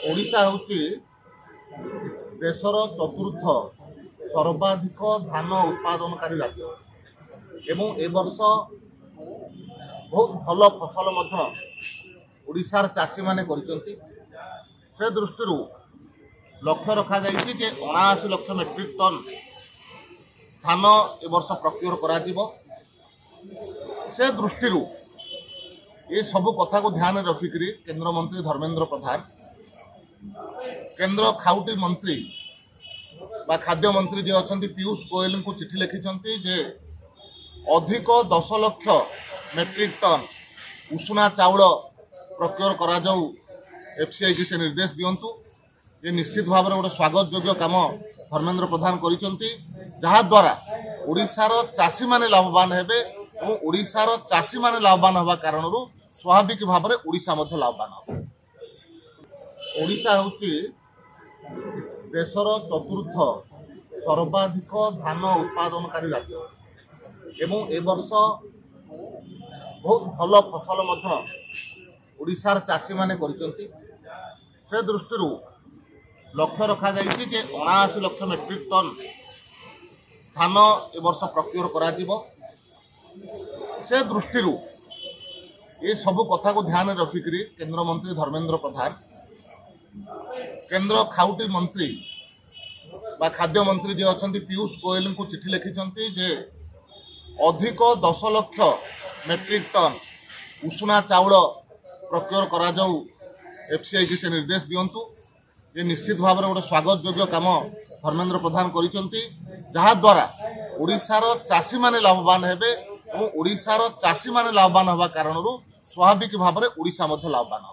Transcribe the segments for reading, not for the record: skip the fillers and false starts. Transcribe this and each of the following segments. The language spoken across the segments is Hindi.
ओडिशा होची देशर चतुर्थ सर्वाधिक धान उत्पादनकारी राज्य एवं ए वर्ष बहुत भल फसल ओडिशार चाषी माने करिसंती। से दृष्टि लक्ष्य रखा जाइछि जे 79 लाख मेट्रिक टन धान ए वर्ष प्रक्रियर करा जिवो। से दृष्टि ये सबु कथा को ध्यान रखिकरी केंद्र मंत्री धर्मेंद्र प्रधान, केंद्र खाउटी मंत्री बा खाद्य मंत्री जे अछंती पीयूष गोयल को चिठी लिखिछंती जे अधिक 10 लाख मेट्रिक टन उषुना चाउल प्रक्रियर करा जाऊ एफसीआई की से निर्देश दियंतु। ये निश्चित भाव में गोटे स्वागत योग्य काम धर्मेंद्र प्रधान करिसंती, जहा द्वारा ओडिशार चाषी माने लाभवान हेबे और ओडिशार चाषी माने लाभवान हवा कारण स्वाभाविक भाव में ओडिशा मध्य लाभवान हो। ओडिशा होची देशर चतुर्थ सर्वाधिक धान उत्पादनकारी राज्य एवं ए वर्ष बहुत भल फसल ओडिशार चाषी माने करिसंती। से दृष्टि लक्ष्य रखा जाइछि जे 79 लाख मेट्रिक टन धान ए वर्ष प्रक्रियर करा जिवो। से दृष्टि ये सबु कथा को ध्यान रखिकरी केंद्र मंत्री धर्मेंद्र प्रधान, केंद्र खाउटी मंत्री बा खाद्य मंत्री जे अछंती पीयूष गोयल को चिठी लिखिछंती जे अधिक 10 लाख मेट्रिक टन उषुना चाउल प्रक्रियर करा जाऊ एफसीआई की से निर्देश दियंतु। ये निश्चित भाव में गोटे स्वागत योग्य काम धर्मेंद्र प्रधान करिसंती, जहा द्वारा ओडिशार चाषी माने लाभवान हेबे और ओडिशार चाषी माने लाभवान हवा कारण स्वाभाविक भाव में ओडिशा मध्य लाभवान हो।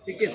ठीक है